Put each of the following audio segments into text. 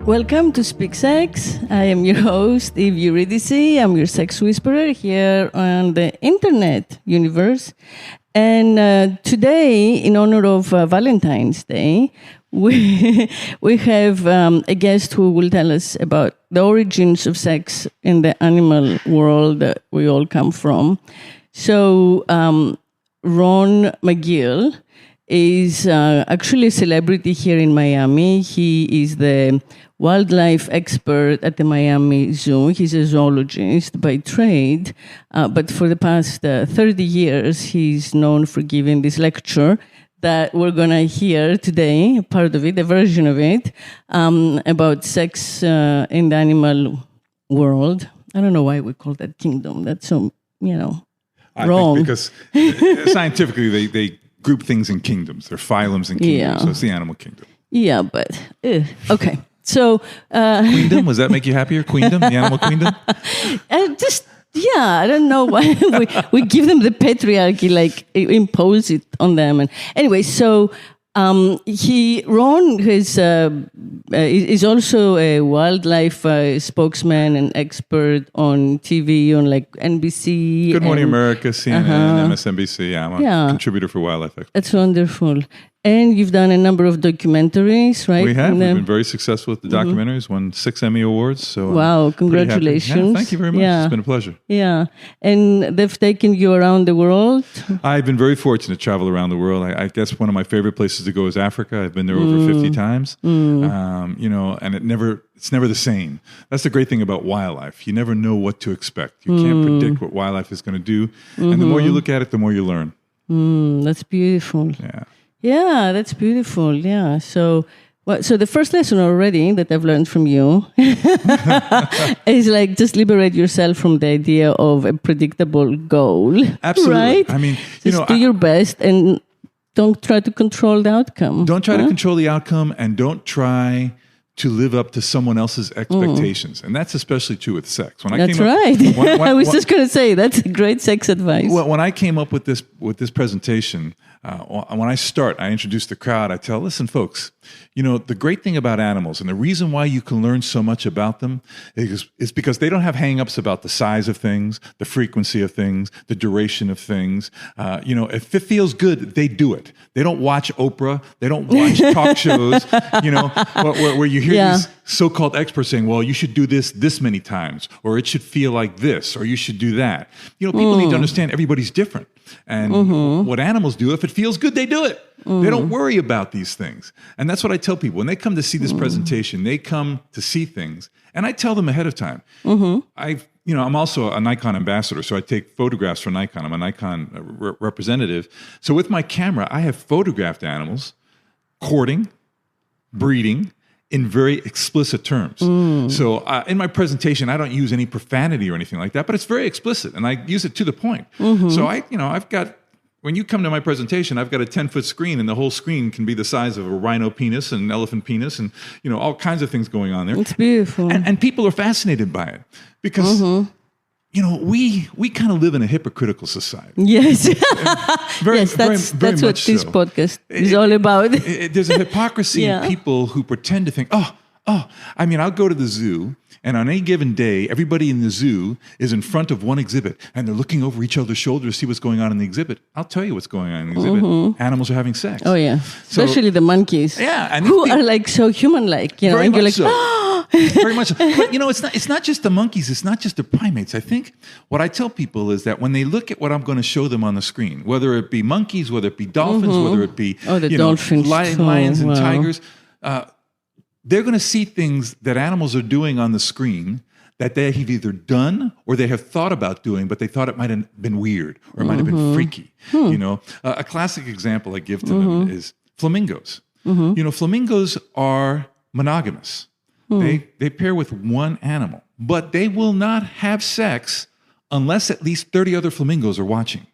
Welcome to Speak Sex. I am your host, Eve Eurydice. I'm your sex whisperer here on the internet universe. And today, in honor of Valentine's Day, we have a guest who will tell us about the origins of sex in the animal world that we all come from. So, Ron Magill is actually a celebrity here in Miami. He is the wildlife expert at the Miami Zoo. He's a zoologist by trade, but for the past 30 years, he's known for giving this lecture that we're going to hear today, a part of it, a version of it, about sex in the animal world. I don't know why we call that kingdom. That's so, wrong. I think because scientifically they group things in kingdoms. They're phylums and kingdoms, so it's the animal kingdom. Yeah, but, okay. So, queendom, does that make you happier? Queendom, the animal queendom? I don't know why we give them the patriarchy, like impose it on them. And anyway, so Ron is also a wildlife spokesman and expert on TV on like NBC. Good Morning America, CNN, MSNBC. Yeah, I'm a contributor for Wildlife Expert. That's wonderful. And you've done a number of documentaries, right? We have. We've been very successful with the documentaries, won 6 Emmy Awards. So wow, congratulations. Yeah, thank you very much. Yeah. It's been a pleasure. Yeah. And they've taken you around the world? I've been very fortunate to travel around the world. I guess one of my favorite places to go is Africa. I've been there over 50 times. And it's never the same. That's the great thing about wildlife. You never know what to expect. You can't predict what wildlife is going to do. And the more you look at it, the more you learn. That's beautiful. Yeah. Yeah, that's beautiful. Yeah. So the first lesson already that I've learned from you is like just liberate yourself from the idea of a predictable goal. Absolutely. Right? I mean, just do your best and don't try to control the outcome. Don't try to control the outcome, and don't try to live up to someone else's expectations. And that's especially true with sex. I was just going to say, that's a great sex advice. Well, when I came up with this presentation, when I introduce the crowd, I tell, listen, folks, the great thing about animals and the reason why you can learn so much about them is because they don't have hang-ups about the size of things, the frequency of things, the duration of things. If it feels good, they do it. They don't watch Oprah. They don't watch talk shows, where you hear these so-called experts saying, well, you should do this many times, or it should feel like this, or you should do that. People need to understand everybody's different. And what animals do, if it feels good, they do it. They don't worry about these things. And that's what I tell people. When they come to see this presentation, they come to see things. And I tell them ahead of time. I'm also a Nikon ambassador, so I take photographs for Nikon. I'm a Nikon representative. So with my camera, I have photographed animals courting, breeding, in very explicit terms. So in my presentation, I don't use any profanity or anything like that, but it's very explicit, and I use it to the point. So I've got, when you come to my presentation, I've got a 10-foot screen, and the whole screen can be the size of a rhino penis and an elephant penis, and all kinds of things going on there. It's beautiful, and people are fascinated by it because. We kind of live in a hypocritical society. Yes. That's what this podcast is all about. There's a hypocrisy in people who pretend to think, I'll go to the zoo, and on any given day, everybody in the zoo is in front of one exhibit, and they're looking over each other's shoulders to see what's going on in the exhibit. I'll tell you what's going on in the exhibit. Animals are having sex. Oh, yeah. Especially the monkeys. Yeah. And who are like so human-like. Very and you're much like, so. Very much so. But, it's not just the monkeys. It's not just the primates. I think what I tell people is that when they look at what I'm going to show them on the screen, whether it be monkeys, whether it be dolphins, whether it be dolphins lions and tigers, they're going to see things that animals are doing on the screen that they have either done or they have thought about doing, but they thought it might have been weird or it might have been freaky. A classic example I give to them is flamingos. Flamingos are monogamous. They pair with one animal, but they will not have sex unless at least 30 other flamingos are watching.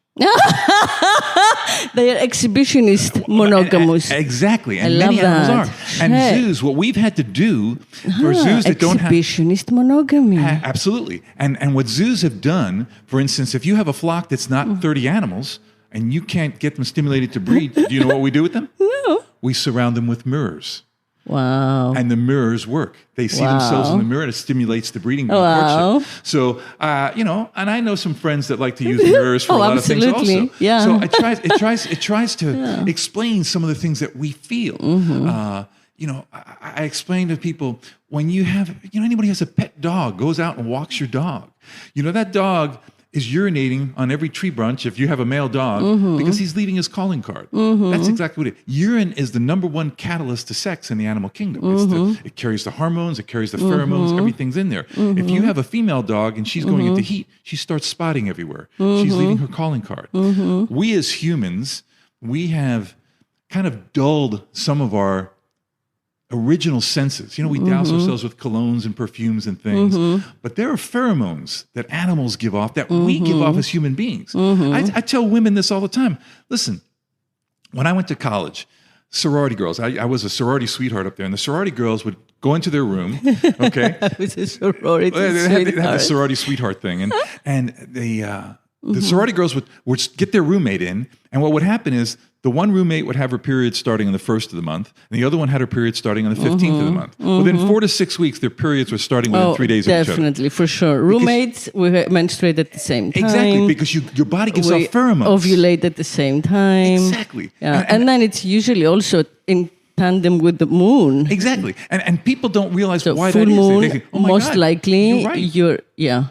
They are exhibitionist monogamous. Exactly. And many animals are. And zoos, what we've had to do for zoos that don't have... Exhibitionist monogamy. Absolutely. And what zoos have done, for instance, if you have a flock that's not 30 animals and you can't get them stimulated to breed, do you know what we do with them? No. We surround them with mirrors. Wow. And the mirrors work. They see themselves in the mirror, and it stimulates the breeding and Wow. courtship. So, and I know some friends that like to use mirrors for a lot of things also. Yeah. So it tries to explain some of the things that we feel. I explain to people, when you have, anybody has a pet dog, goes out and walks your dog. That dog is urinating on every tree branch if you have a male dog because he's leaving his calling card. That's exactly what it is. Urine is the number one catalyst to sex in the animal kingdom. It carries the hormones, it carries the pheromones, everything's in there. If you have a female dog and she's going into heat, she starts spotting everywhere. She's leaving her calling card. We as humans, we have kind of dulled some of our original senses. We douse ourselves with colognes and perfumes and things, but there are pheromones that animals give off that we give off as human beings. I tell women this all the time. Listen, when I went to college, sorority girls, I was a sorority sweetheart up there, and the sorority girls would go into their room, okay? I was a sorority they had the sorority sweetheart thing, and the sorority girls would get their roommate in, and what would happen is the one roommate would have her period starting on the 1st of the month, and the other one had her period starting on the 15th of the month. Within 4 to 6 weeks, their periods were starting within 3 days of each other. Definitely, for sure. Roommates, we menstruate at the same time. Exactly, because your body gives off pheromones. Ovulate at the same time. Exactly. Yeah. And then it's usually also in tandem with the moon. Exactly. And people don't realize why full that is. Moon, they think, oh my most God, likely, you're right. Yeah.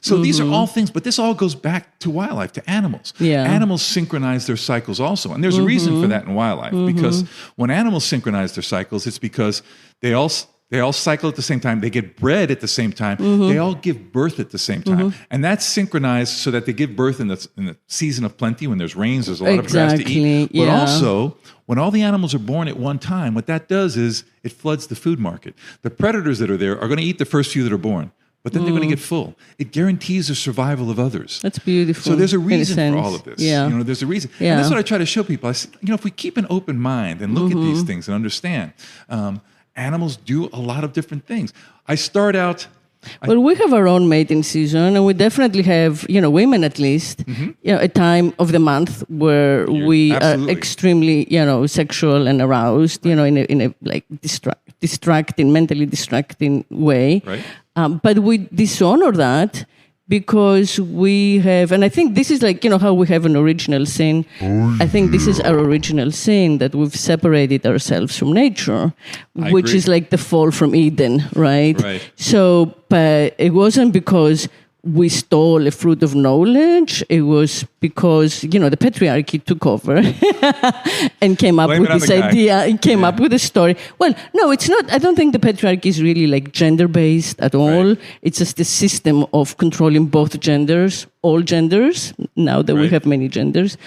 So these are all things, but this all goes back to wildlife, to animals. Yeah. Animals synchronize their cycles also. And there's a reason for that in wildlife, because when animals synchronize their cycles, it's because they all cycle at the same time. They get bred at the same time. They all give birth at the same time. And that's synchronized so that they give birth in the season of plenty, when there's rains, there's a lot of grass to eat. But also, when all the animals are born at one time, what that does is it floods the food market. The predators that are there are going to eat the first few that are born, but then they're going to get full. It guarantees the survival of others. That's beautiful. So there's a reason for all of this. Yeah. There's a reason. Yeah. And that's what I try to show people. I say, if we keep an open mind and look at these things and understand, animals do a lot of different things. I start out... Well, we have our own mating season, and we definitely have, women at least, a time of the month where we absolutely. are extremely, sexual and aroused, in a like mentally distracting way. Right. But we dishonor that because we have, and I think this is like, how we have an original sin. I think this is our original sin, that we've separated ourselves from nature, which is like the fall from Eden, right? So, but it wasn't because we stole a fruit of knowledge. It was because, the patriarchy took over and came up with this idea and came up with a story. Well, no, it's not. I don't think the patriarchy is really like gender-based at all. Right. It's just a system of controlling both genders, all genders, now that we have many genders.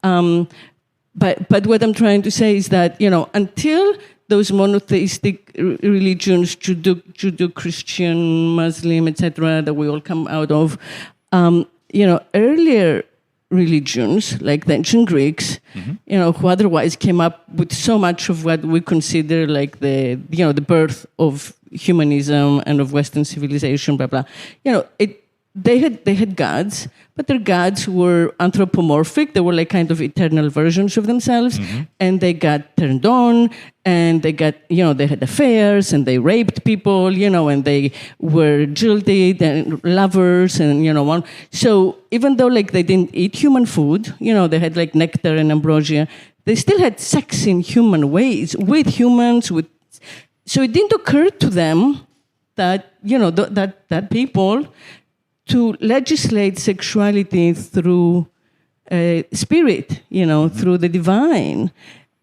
But what I'm trying to say is that, until those monotheistic religions, Judeo-Christian, Muslim, etc., that we all come out of, earlier religions, like the ancient Greeks, who otherwise came up with so much of what we consider like the birth of humanism and of Western civilization, blah, blah. They had gods, but their gods were anthropomorphic. They were like kind of eternal versions of themselves, and they got turned on, and they got, they had affairs, and they raped people, and they were jilted and lovers, and So even though like they didn't eat human food, they had like nectar and ambrosia, they still had sex in human ways with humans. So it didn't occur to them that that people to legislate sexuality through spirit, through the divine.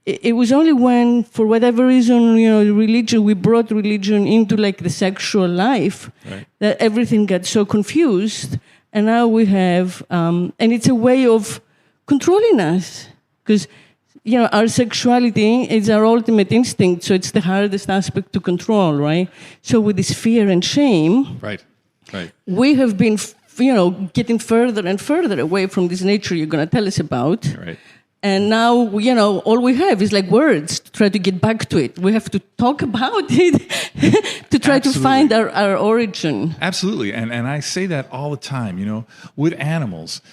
It was only when, for whatever reason, we brought religion into like the sexual life, that everything got so confused. And now we have, and it's a way of controlling us, because our sexuality is our ultimate instinct, so it's the hardest aspect to control, right? So with this fear and shame, right. we have been, getting further and further away from this nature you're going to tell us about. Right. And now, all we have is like words to try to get back to it. We have to talk about it to try to find our origin. Absolutely. And I say that all the time, with animals,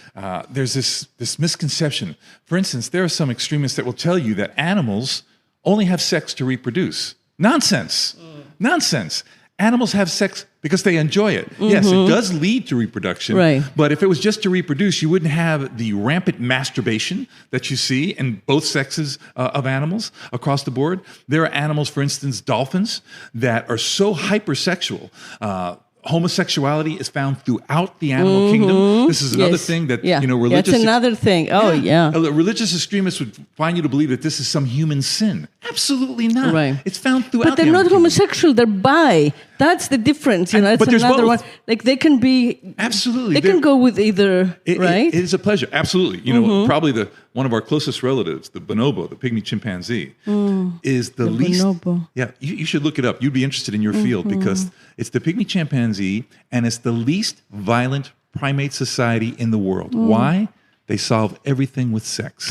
there's this misconception. For instance, there are some extremists that will tell you that animals only have sex to reproduce. Nonsense. Nonsense. Animals have sex because they enjoy it. Yes, it does lead to reproduction. Right. But if it was just to reproduce, you wouldn't have the rampant masturbation that you see in both sexes of animals across the board. There are animals, for instance, dolphins, that are so hypersexual. Homosexuality is found throughout the animal kingdom. This is another thing that, religious... That's another thing. Oh, yeah. Religious extremists would find you to believe that this is some human sin. Absolutely not. Right. It's found throughout But they're the not animal kingdom. homosexual. They're bi. That's the difference. It's but there's another both. one. Like, they can be... Absolutely. They can go with either, right? It is a pleasure. Absolutely. You know, probably one of our closest relatives, the bonobo, the pygmy chimpanzee, is the least... bonobo. Yeah, you should look it up. You'd be interested in your field because it's the pygmy chimpanzee and it's the least violent primate society in the world. Why? They solve everything with sex.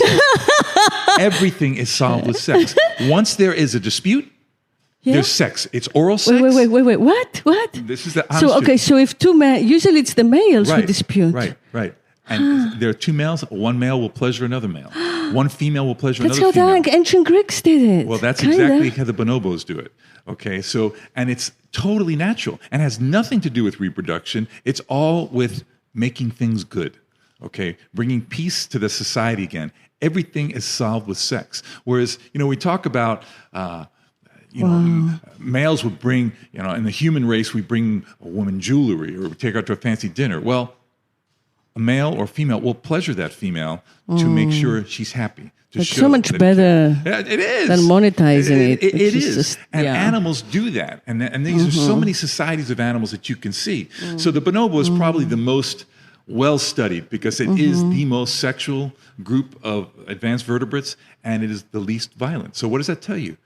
Everything is solved with sex. Once there is a dispute, there's sex. It's oral sex. Wait. What? This is the So if two men, usually it's the males who dispute. Right. And there are two males. One male will pleasure another male. One female will pleasure That's another how female. the ancient Greeks did it. Well, that's Kinda. exactly how the bonobos do it. Okay, so, and it's totally natural and has nothing to do with reproduction. It's all with making things good. Okay, bringing peace to the society again. Everything is solved with sex. Whereas, we talk about, males would bring, in the human race, we bring a woman jewelry or we take her out to a fancy dinner. Well, a male or female will pleasure that female to make sure she's happy. It's so much better it is. than monetizing it. It is. Just, and animals do that. And these are so many societies of animals that you can see. So the bonobo is probably the most well-studied because it is the most sexual group of advanced vertebrates and it is the least violent. So what does that tell you?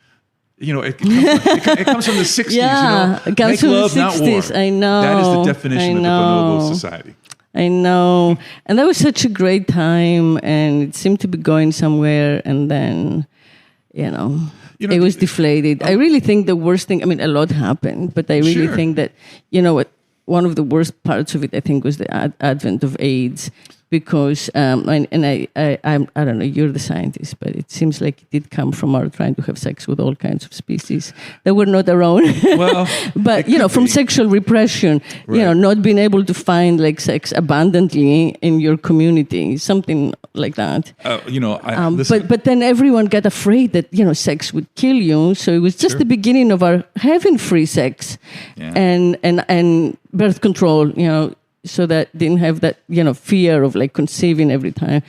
It comes from the 60s. It comes Make from love, the 60s. not war. I know. That is the definition of the bonobo society. I know. And that was such a great time, and it seemed to be going somewhere, and then, it was deflated. I really think the worst thing, a lot happened, but I really think that, one of the worst parts of it, I think, was the advent of AIDS. Because, I don't know, you're the scientist, but it seems like it did come from our trying to have sex with all kinds of species that were not our own. Well, but, from sexual repression, not being able to find like sex abundantly in your community, something like that. But then everyone got afraid that, sex would kill you. So it was just the beginning of our having free sex and birth control, so that didn't have that, fear of like conceiving every time.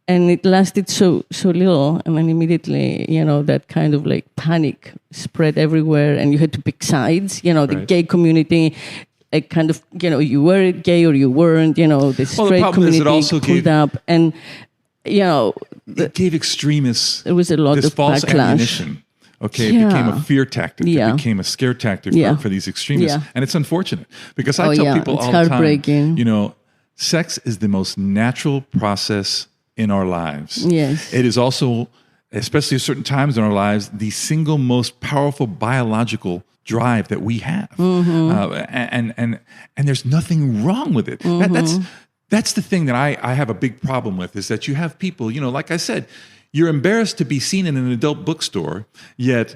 And it lasted so little. And then immediately, that kind of like panic spread everywhere and you had to pick sides, the gay community, like kind of, you were gay or you weren't, the straight community pulled up. And, it gave extremists there was a lot of false backlash. Ammunition. Okay, it became a fear tactic. It became a scare tactic for these extremists. And it's unfortunate because I tell people all the time, sex is the most natural process in our lives. Yes. It is also, especially at certain times in our lives, the single most powerful biological drive that we have. And there's nothing wrong with it. That's the thing that I have a big problem with is that you have people, like I said, you're embarrassed to be seen in an adult bookstore, yet,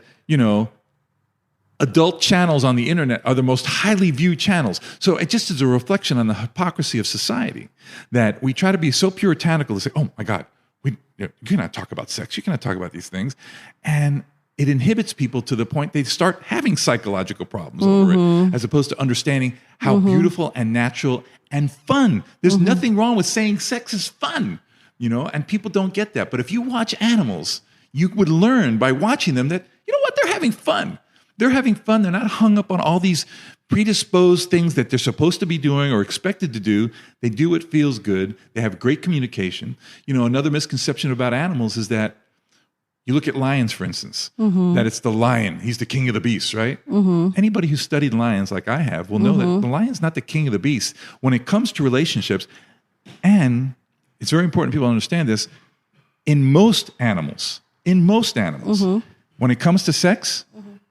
adult channels on the internet are the most highly viewed channels. So it just is a reflection on the hypocrisy of society that we try to be so puritanical to say, oh my God, you cannot talk about sex, you cannot talk about these things. And it inhibits people to the point they start having psychological problems over it, as opposed to understanding how beautiful and natural and fun. There's nothing wrong with saying sex is fun. And people don't get that. But if you watch animals, you would learn by watching them that, they're having fun. They're having fun. They're not hung up on all these predisposed things that they're supposed to be doing or expected to do. They do what feels good. They have great communication. Another misconception about animals is that you look at lions, for instance, that it's the lion. He's the king of the beasts, right? Anybody who's studied lions like I have will know that the lion's not the king of the beasts. When it comes to relationships, and it's very important people understand this, in most animals, when it comes to sex,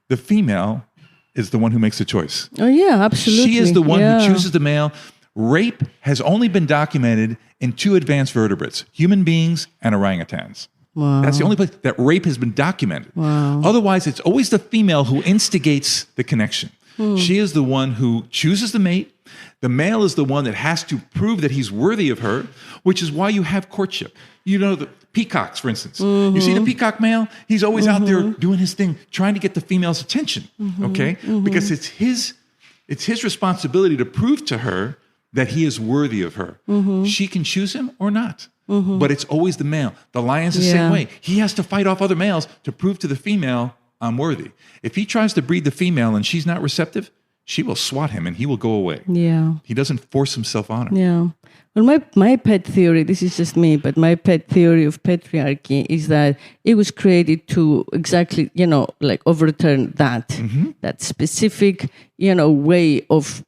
the female is the one who makes the choice. Oh, yeah, absolutely. She is the one who chooses the male. Rape has only been documented in two advanced vertebrates, human beings and orangutans. Wow. That's the only place that rape has been documented. Wow. Otherwise, it's always the female who instigates the connection. She is the one who chooses the mate. The male is the one that has to prove that he's worthy of her, which is why you have courtship. You know, the peacocks, for instance. You see the peacock male? He's always out there doing his thing, trying to get the female's attention, okay? Because it's his responsibility to prove to her that he is worthy of her. She can choose him or not. But it's always the male. The lion's the same way. He has to fight off other males to prove to the female, I'm worthy. If he tries to breed the female and she's not receptive, she will swat him and he will go away. Yeah. He doesn't force himself on her. Yeah. Well, my pet theory, this is just me, but my pet theory of patriarchy is that it was created to exactly, like overturn that, that specific, way of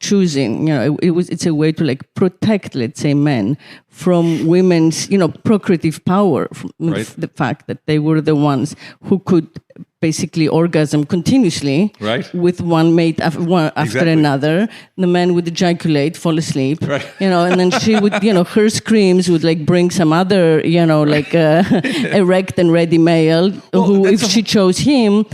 choosing. It's a way to like protect, let's say, men from women's, procreative power, from the fact that they were the ones who could basically orgasm continuously with one mate after another. The man would ejaculate, fall asleep, and then she would, her screams would like bring some other, like erect and ready male who, if she chose him,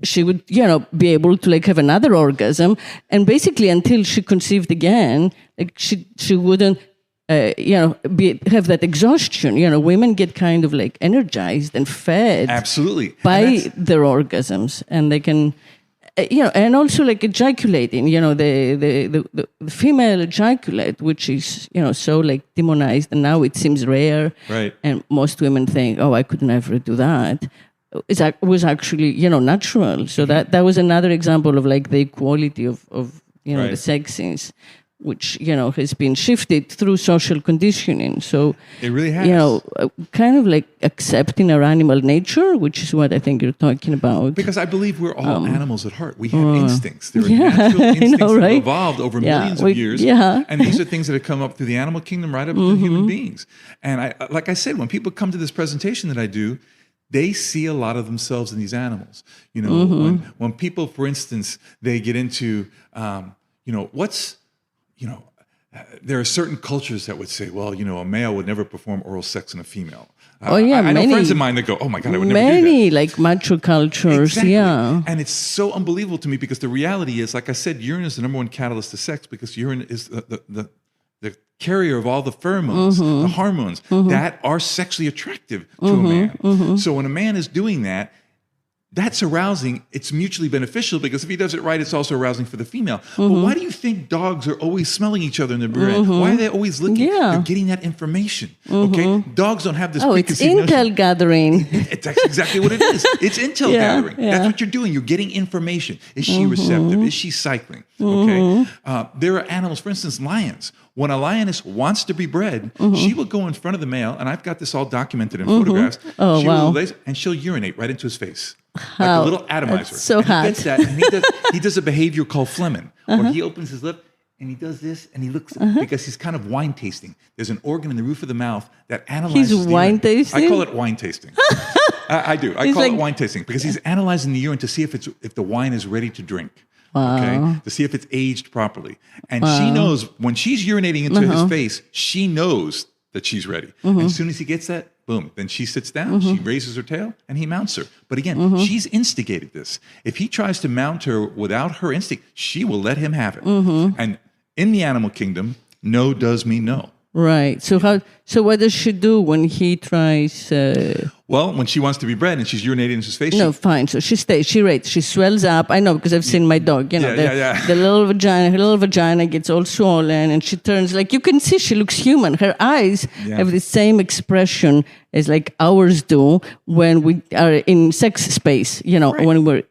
she would, be able to like have another orgasm, and basically until she conceived again, like she wouldn't, have that exhaustion. Women get kind of like energized and fed, absolutely, by their orgasms, and they can, and also like ejaculating. The female ejaculate, which is so like demonized, and now it seems rare, and most women think, oh, I could never do that. It was actually, natural. So that was another example of like the equality of the sexes, which, has been shifted through social conditioning. So it really has. Kind of like accepting our animal nature, which is what I think you're talking about. Because I believe we're all animals at heart. We have instincts. There are natural instincts that have evolved over millions of years. And these are things that have come up through the animal kingdom right up to human beings. And like I said, when people come to this presentation that I do, they see a lot of themselves in these animals. When people, for instance, they get into, there are certain cultures that would say, well, a male would never perform oral sex in a female. I know friends of mine that go, oh my God, I would never do that. Many like macho cultures, exactly. And it's so unbelievable to me because the reality is, like I said, urine is the number one catalyst to sex because urine is the carrier of all the pheromones, the hormones that are sexually attractive to a man. So when a man is doing that, that's arousing. It's mutually beneficial because if he does it right, it's also arousing for the female. But why do you think dogs are always smelling each other in the rear end? Why are they always looking? They're getting that information. Okay, dogs don't have this. Oh, it's intel gathering. That's exactly what it is. It's intel gathering. That's what you're doing. You're getting information. Is she receptive? Is she cycling? Okay. There are animals, for instance, lions. When a lioness wants to be bred, she will go in front of the male, and I've got this all documented in photographs. Oh, wow. And she'll urinate right into his face. Like a little atomizer. That's so hot. He gets that, and he does a behavior called phlegming, where he opens his lip and he does this, and he looks because he's kind of wine tasting. There's an organ in the roof of the mouth that analyzes. He's wine tasting. I call it wine tasting. I do. I call it wine tasting because he's analyzing the urine to see if the wine is ready to drink. Wow. Okay, to see if it's aged properly, and she knows when she's urinating into his face, she knows that she's ready. And as soon as he gets that, boom, then she sits down, she raises her tail, and he mounts her. But again, she's instigated this. If he tries to mount her without her instinct, she will let him have it. And in the animal kingdom, no does mean no. Right. So what does she do when he tries? Well, when she wants to be bred and she's urinating in his face. No, fine. So she stays. She rates. She swells up. I know because I've seen my dog. The little vagina. Her little vagina gets all swollen, and she turns like you can see. She looks human. Her eyes have the same expression as like ours do when we are in sex space. When we're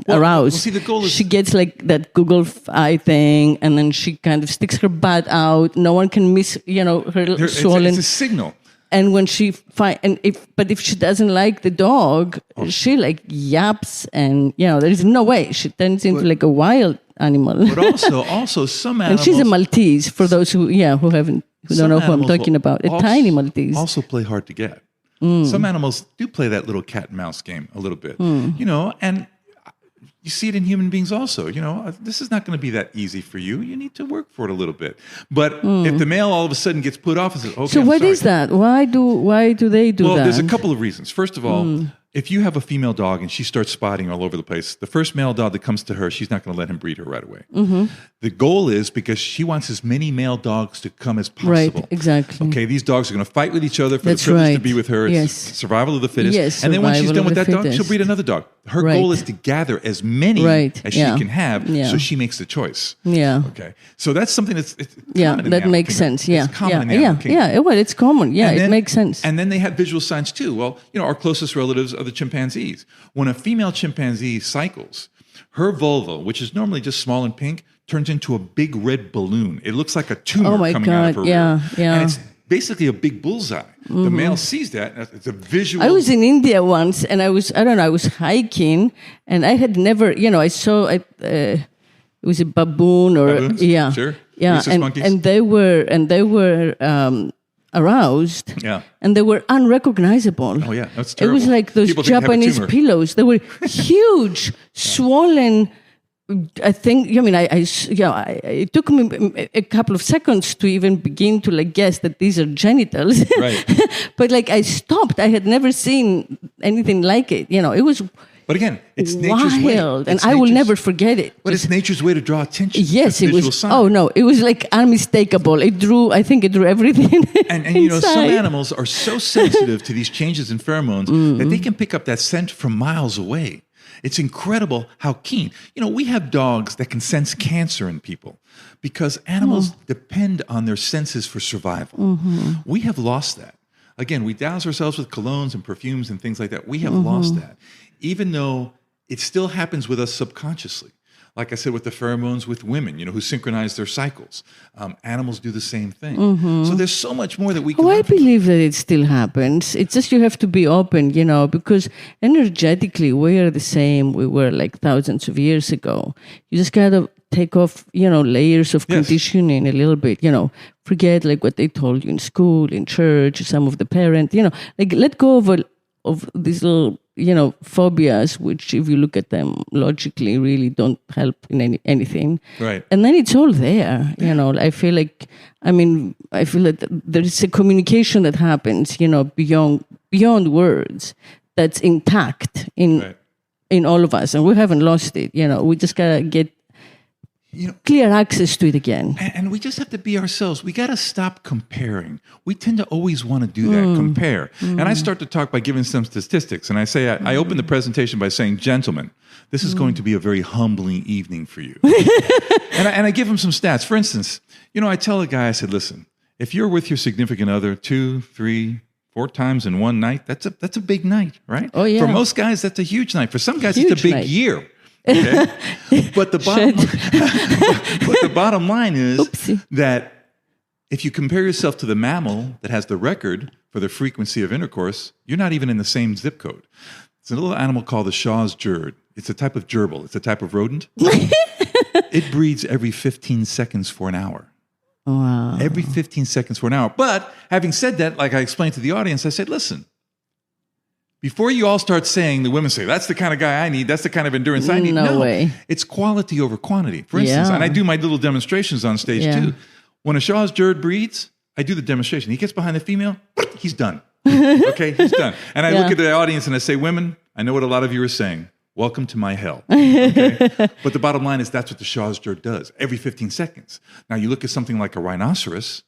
aroused. See, the goal is she gets like that Google eye thing, and then she kind of sticks her butt out. No one can miss, her swollen. It's a signal. And when she if she doesn't like the dog, she like yaps, and there's no way she turns into like a wild animal. But also some animals. And she's a Maltese for those who don't know who I'm talking about. A tiny Maltese. Also play hard to get. Some animals do play that little cat and mouse game a little bit, and you see it in human beings also. This is not going to be that easy for you. You need to work for it a little bit. But if the male all of a sudden gets put off and says, okay, so what is that? Why do they do that? Well, there's a couple of reasons. First of all, if you have a female dog and she starts spotting all over the place, the first male dog that comes to her, she's not going to let him breed her right away. The goal is because she wants as many male dogs to come as possible. Right, exactly. Okay, these dogs are going to fight with each other for the privilege to be with her. It's survival of the fittest. Yes, and then when she's done with that dog, fittest. she'll breed another dog. Her goal is to gather as many as she can have, so she makes the choice. Yeah. Okay. So that's something that's common in that makes sense. Yeah. It's common in the animal kingdom. Yeah. Well, it's common. Yeah, it makes sense. And then they have visual signs too. Well, our closest relatives are the chimpanzees. When a female chimpanzee cycles, her vulva, which is normally just small and pink, turns into a big red balloon. It looks like a tumor coming out of her rear. And it's basically a big bullseye. The male sees that. It's a visual. I was in India once, and I was hiking, and I had never, I saw it was a baboon or Baboons? Sure. Rhesus monkeys. and they were aroused, and they were unrecognizable. Oh yeah, that's terrible. It was like those Japanese pillows. They were huge, swollen. I think. It took me a couple of seconds to even begin to guess that these are genitals. Right. But I stopped. I had never seen anything like it. It was. But again, it's nature's way. And I will never forget it. But it's nature's way to draw attention. Yes, it was. Sign. Oh no, it was unmistakable. I think it drew everything. And some animals are so sensitive to these changes in pheromones that they can pick up that scent from miles away. It's incredible how keen. We have dogs that can sense cancer in people because animals depend on their senses for survival. We have lost that. Again, we douse ourselves with colognes and perfumes and things like that. We have lost that. Even though it still happens with us subconsciously. Like I said, with the pheromones with women, who synchronize their cycles. Animals do the same thing. So there's so much more that we can I believe that it still happens. It's just you have to be open, because energetically we are the same we were thousands of years ago. You just gotta take off, layers of conditioning a little bit, forget what they told you in school, in church, some of the parents, let go of these little, phobias, which if you look at them logically really don't help in anything. Right. And then it's all there, I feel that there is a communication that happens, beyond words that's intact in all of us, and we haven't lost it. We just gotta get clear access to it again. And we just have to be ourselves. We got to stop comparing. We tend to always want to do that, compare. And I start to talk by giving some statistics. And I say, I open the presentation by saying, gentlemen, this is going to be a very humbling evening for you. and I give them some stats. For instance, I tell a guy, I said, listen, if you're with your significant other 2, 3, 4 times in one night, that's a big night, right? Oh, yeah. For most guys, that's a huge night. For some guys, it's a big year. Okay? But the bottom line is that if you compare yourself to the mammal that has the record for the frequency of intercourse, you're not even in the same zip code. It's a little animal called the Shaw's gerbil. It's a type of gerbil. It's a type of rodent. It breeds every 15 seconds for an hour. Wow. Every 15 seconds for an hour. But having said that, like I explained to the audience, I said, listen, before you all start saying, the women say, that's the kind of guy I need, that's the kind of endurance I need. No way. It's quality over quantity. For instance, and I do my little demonstrations on stage too. When a Shaw's gerbil breeds, I do the demonstration. He gets behind the female, he's done. Okay, he's done. And I look at the audience and I say, women, I know what a lot of you are saying. Welcome to my hell. Okay? But the bottom line is that's what the Shaw's gerbil does every 15 seconds. Now you look at something like a rhinoceros.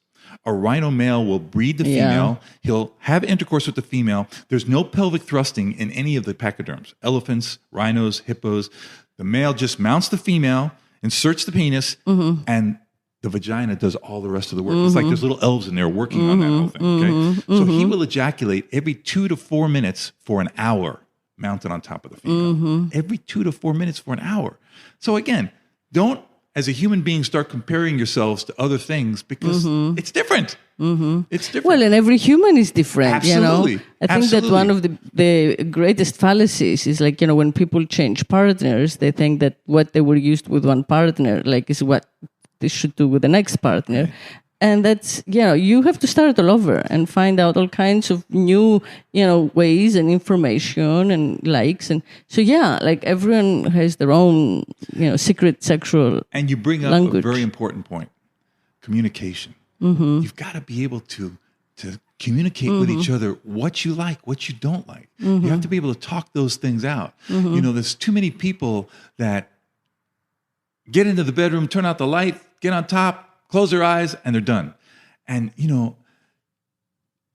A rhino male will breed the female. He'll have intercourse with the female. There's no pelvic thrusting in any of the pachyderms. Elephants, rhinos, hippos. The male just mounts the female, inserts the penis, and the vagina does all the rest of the work. It's like there's little elves in there working on that whole thing. Okay? So he will ejaculate every 2 to 4 minutes for an hour, mounted on top of the female. Every 2 to 4 minutes for an hour. So again, don't, as a human being, start comparing yourselves to other things because it's different. It's different. Well, and every human is different. Absolutely. I think that one of the greatest fallacies is when people change partners, they think that what they were used with one partner, is what they should do with the next partner. And that's, you have to start all over and find out all kinds of new, ways and information and likes. And so, like everyone has their own, secret sexual And you bring up language. a very important point, communication. Mm-hmm. You've got to be able to communicate with each other what you like, what you don't like. Mm-hmm. You have to be able to talk those things out. There's too many people that get into the bedroom, turn out the light, get on top, close their eyes, and they're done. And,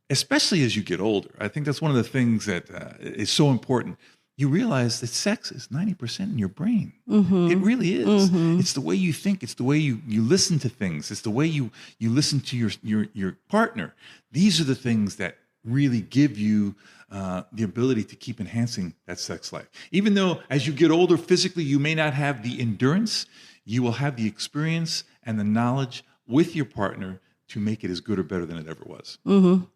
especially as you get older, I think that's one of the things that is so important. You realize that sex is 90% in your brain. It really is. It's the way you think. It's the way you listen to things. It's the way you listen to your partner. These are the things that really give you the ability to keep enhancing that sex life. Even though as you get older physically, you may not have the endurance, you will have the experience and the knowledge with your partner to make it as good or better than it ever was.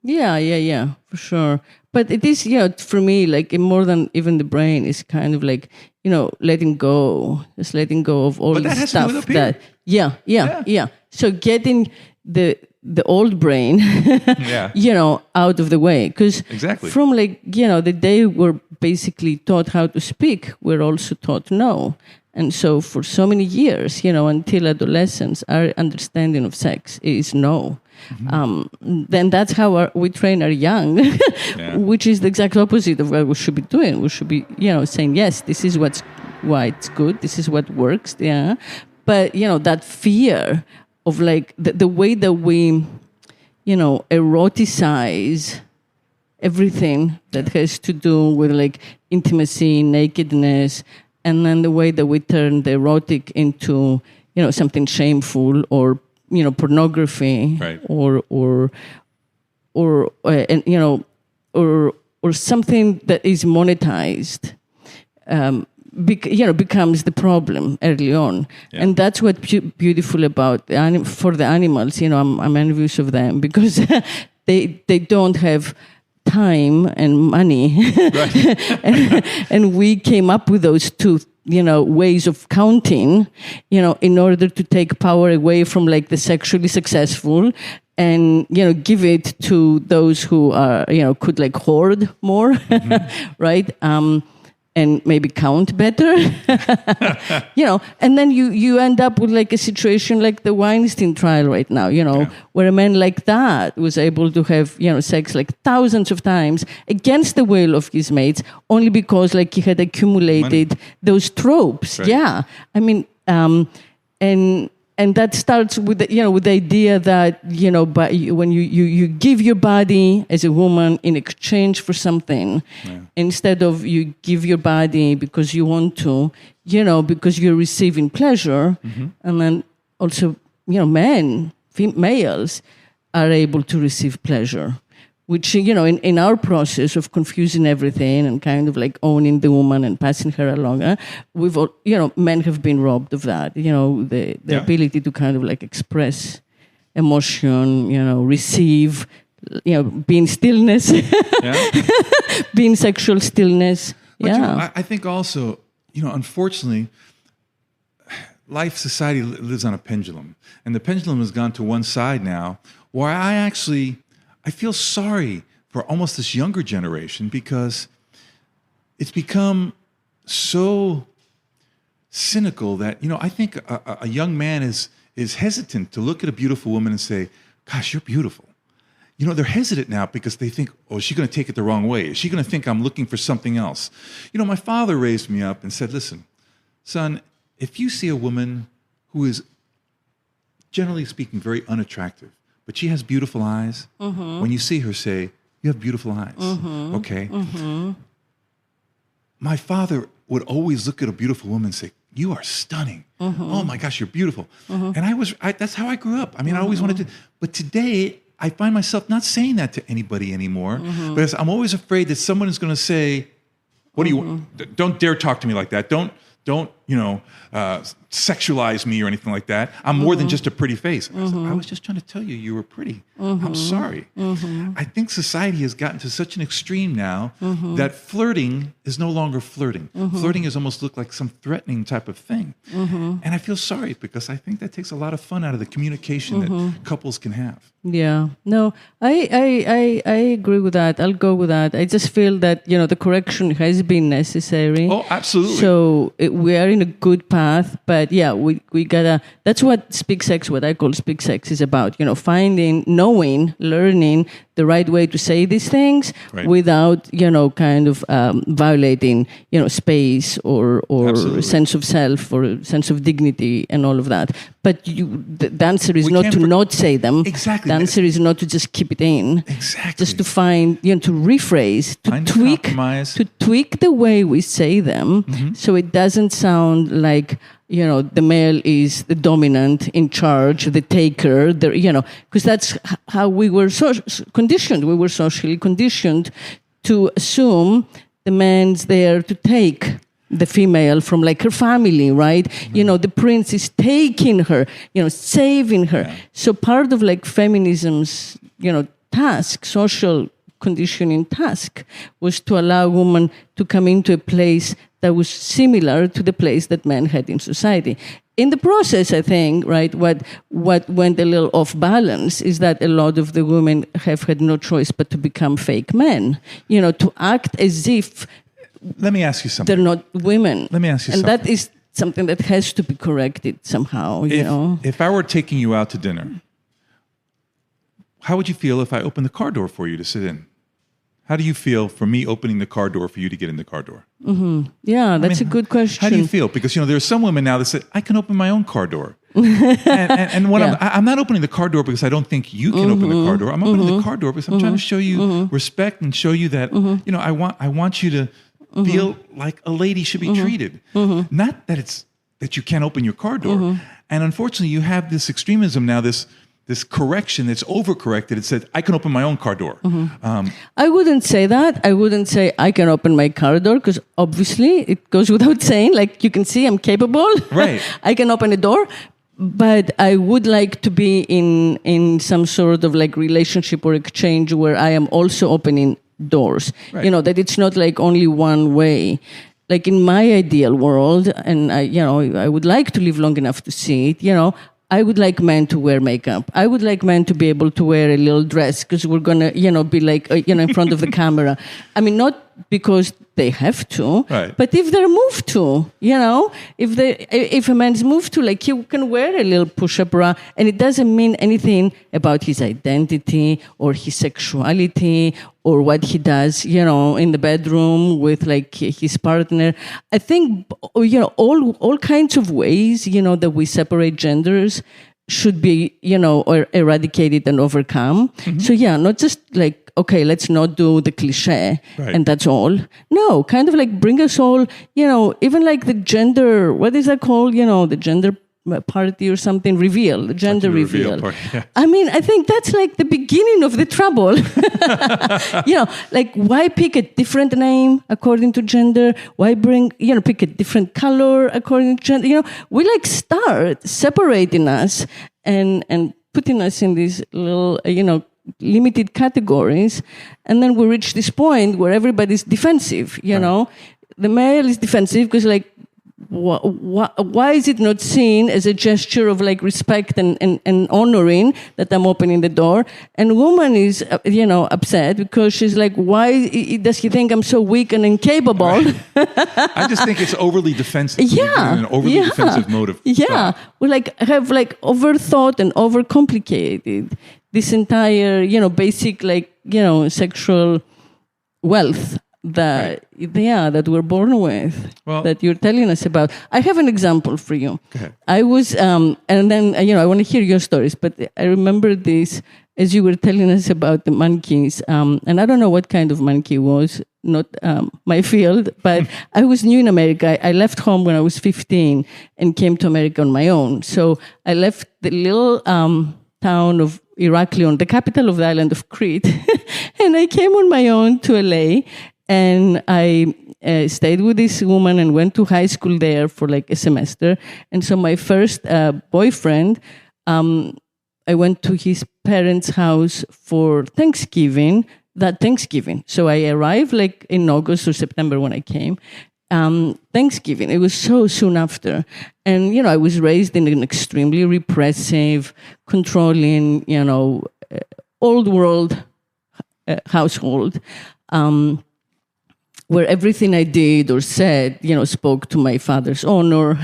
Yeah, for sure. But it is, for me, like more than even the brain, is kind of like, letting go, just letting go of all the stuff that. Yeah. So getting the old brain, out of the way, because from the day we're basically taught how to speak, we're also taught no. And so for so many years, until adolescence, our understanding of sex is no. Then that's how we train our young, which is the exact opposite of what we should be doing. We should be, saying, yes, this is why it's good. This is what works. Yeah. But, that fear of like the way that we, eroticize everything that has to do with like intimacy, nakedness, and then the way that we turn the erotic into, something shameful or, pornography, right. or something that is monetized, becomes the problem early on. Yeah. And that's what's beautiful about for the animals. I'm envious of them because they don't have time and money. Right. and we came up with those two ways of counting, in order to take power away from like the sexually successful and, give it to those who are, could like hoard more, right? And maybe count better, and then you end up with like a situation like the Weinstein trial right now, where a man like that was able to have, sex like thousands of times against the will of his mates, only because like he had accumulated those tropes. Right. Yeah. I mean, and that starts with with the idea that when you give your body as a woman in exchange for something, instead of you give your body because you want to, because you're receiving pleasure, and then also males are able to receive pleasure, which in our process of confusing everything and kind of like owning the woman and passing her along, we've all, men have been robbed of that, the ability to kind of like express emotion, receive, be in stillness, be in sexual stillness. But I think also, unfortunately, society lives on a pendulum, and the pendulum has gone to one side now, where I feel sorry for almost this younger generation because it's become so cynical that, I think a young man is hesitant to look at a beautiful woman and say, gosh, you're beautiful. They're hesitant now because they think, oh, is she going to take it the wrong way? Is she going to think I'm looking for something else? My father raised me up and said, listen, son, if you see a woman who is, generally speaking, very unattractive, but she has beautiful eyes, when you see her, say, you have beautiful eyes, okay? My father would always look at a beautiful woman and say, you are stunning. Oh my gosh, you're beautiful. And that's how I grew up. I mean, I always wanted to, but today I find myself not saying that to anybody anymore, because I'm always afraid that someone is going to say, what do you, don't dare talk to me like that. Don't sexualize me or anything like that. I'm more than just a pretty face. I said, I was just trying to tell you you were pretty. I'm sorry. I think society has gotten to such an extreme now that flirting is no longer flirting. Flirting is almost looked like some threatening type of thing. And I feel sorry because I think that takes a lot of fun out of the communication that couples can have. Yeah, no, I agree with that. I'll go with that. I just feel that, the correction has been necessary. Oh, absolutely. So we are in a good path, but yeah, we gotta, that's what what I call Speak Sex is about, finding, knowing, learning the right way to say these things without, kind of violating, space or sense of self or sense of dignity and all of that. But the answer is not to not say them. Exactly. The answer is not to just keep it in. Exactly. Just to find, to rephrase, to tweak the way we say them, so it doesn't sound like, the male is the dominant, in charge, the taker, because that's how we were conditioned. We were socially conditioned to assume the man's there to take the female from like her family, right? The prince is taking her, saving her. Yeah. So part of like feminism's, task, social conditioning task, was to allow women to come into a place that was similar to the place that men had in society. In the process, I think, right, what went a little off balance is that a lot of the women have had no choice but to become fake men, to act as if let me ask you something. They're not women. Let me ask you something. And that is something that has to be corrected somehow, If I were taking you out to dinner, how would you feel if I opened the car door for you to sit in? How do you feel for me opening the car door for you to get in the car door? Yeah, that's a good question. How do you feel? Because, there are some women now that say, I can open my own car door. and when I'm not opening the car door because I don't think you can open the car door. I'm opening the car door because I'm trying to show you respect and show you that, I want you to feel like a lady should be treated. Not that you can't open your car door. And unfortunately, you have this extremism now, this correction that's overcorrected. It said, I can open my own car door. I wouldn't say that. I wouldn't say I can open my car door because obviously it goes without saying, like you can see I'm capable. Right. I can open a door. But I would like to be in some sort of like relationship or exchange where I am also opening doors. Right. That it's not like only one way. Like in my ideal world, and I would like to live long enough to see it, I would like men to wear makeup. I would like men to be able to wear a little dress because we're going to, be like, in front of the camera. I mean, not because they have to, right. But if they're moved to, if a man's moved to, like, he can wear a little push-up bra and it doesn't mean anything about his identity or his sexuality or what he does, in the bedroom with like his partner. I think, all kinds of ways, that we separate genders should be, or eradicated and overcome. So yeah, not just like, okay, let's not do the cliche and that's all. No, kind of like bring us all, even like the gender, what is that called? The gender party or something, the gender reveal. Party, yeah. I mean, I think that's like the beginning of the trouble. Like why pick a different name according to gender? Why pick a different color according to gender? We like start separating us and putting us in these little, limited categories. And then we reach this point where everybody's defensive, The male is defensive because like, why is it not seen as a gesture of like respect and honoring that I'm opening the door? And woman is, upset because she's like, why does he think I'm so weak and incapable? Right. I just think it's overly defensive. Yeah. An overly defensive motive. Yeah. We like have like overthought and overcomplicated this entire, basic like, sexual wealth that we're born with, that you're telling us about. I have an example for you. Go ahead. I was, and then, I want to hear your stories, but I remember this as you were telling us about the monkeys, and I don't know what kind of monkey it was, not my field, but I was new in America. I left home when I was 15 and came to America on my own. So I left the little town of Heraklion, the capital of the island of Crete, and I came on my own to LA. And I stayed with this woman and went to high school there for like a semester. And so my first boyfriend, I went to his parents' house for Thanksgiving, that Thanksgiving. So I arrived like in August or September when I came. Thanksgiving, it was so soon after. And, I was raised in an extremely repressive, controlling, old world household, where everything I did or said, spoke to my father's honor,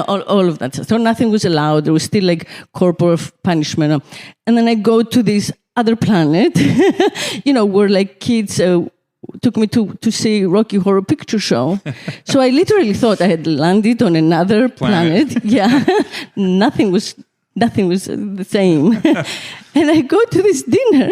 all of that. So nothing was allowed. There was still like corporal punishment. And then I go to this other planet, where like kids took me to see Rocky Horror Picture Show. So I literally thought I had landed on another planet. Yeah, nothing was the same. And I go to this dinner,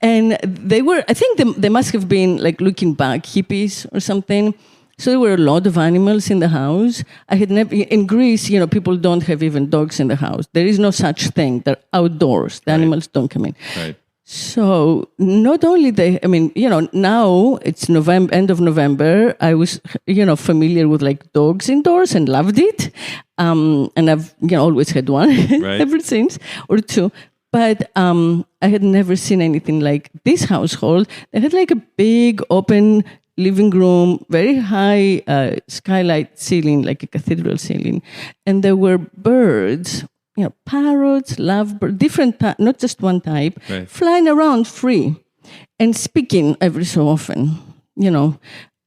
and I think they must have been, like, looking back, hippies or something. So there were a lot of animals in the house. I had never, in Greece, people don't have even dogs in the house. There is no such thing. They're outdoors. The animals don't come in. Right. So not only now it's November, end of November. I was, familiar with like dogs indoors and loved it. And I've, always had one ever since, or two. But I had never seen anything like this household. They had like a big open living room, very high skylight ceiling, like a cathedral ceiling. And there were birds, parrots, lovebirds, different, not just one type, flying around free and speaking every so often,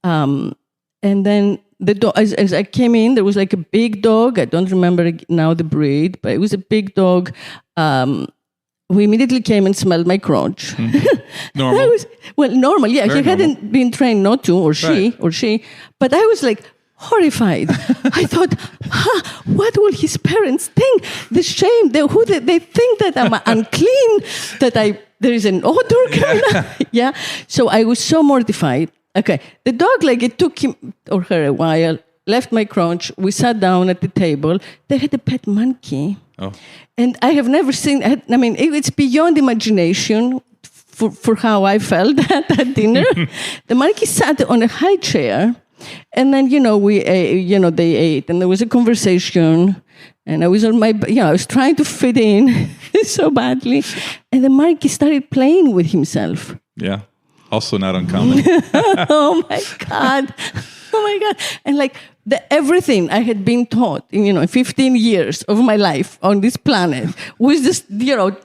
And then the dog, as I came in, there was like a big dog. I don't remember now the breed, but it was a big dog. Who immediately came and smelled my crotch. Normal. Normal, yeah. Very he hadn't been trained not to, or she. But I was like horrified. I thought, what will his parents think? The shame. They think that I'm unclean, that there is an odor coming out. Yeah. So I was so mortified. Okay. The dog, it took him or her a while, left my crotch. We sat down at the table. They had a pet monkey. Oh. And I have never seen, it's beyond imagination for how I felt at that dinner. The monkey sat on a high chair, and then, we ate, they ate, and there was a conversation, and I was on I was trying to fit in so badly, and the monkey started playing with himself. Yeah. Also not uncommon. Oh my God. And everything I had been taught in 15 years of my life on this planet was just,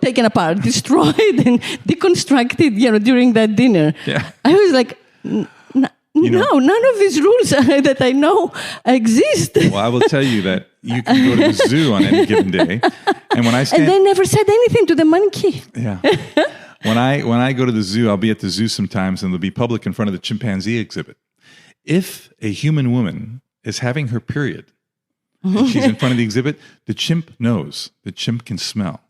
taken apart, destroyed and deconstructed, during that dinner. Yeah. I was like, no, none of these rules that I know exist. Well, I will tell you that you can go to the zoo on any given day. And and they never said anything to the monkey. Yeah. When I go to the zoo, I'll be at the zoo sometimes, and there'll be public in front of the chimpanzee exhibit. If a human woman is having her period and she's in front of the exhibit, the chimp knows. The chimp can smell,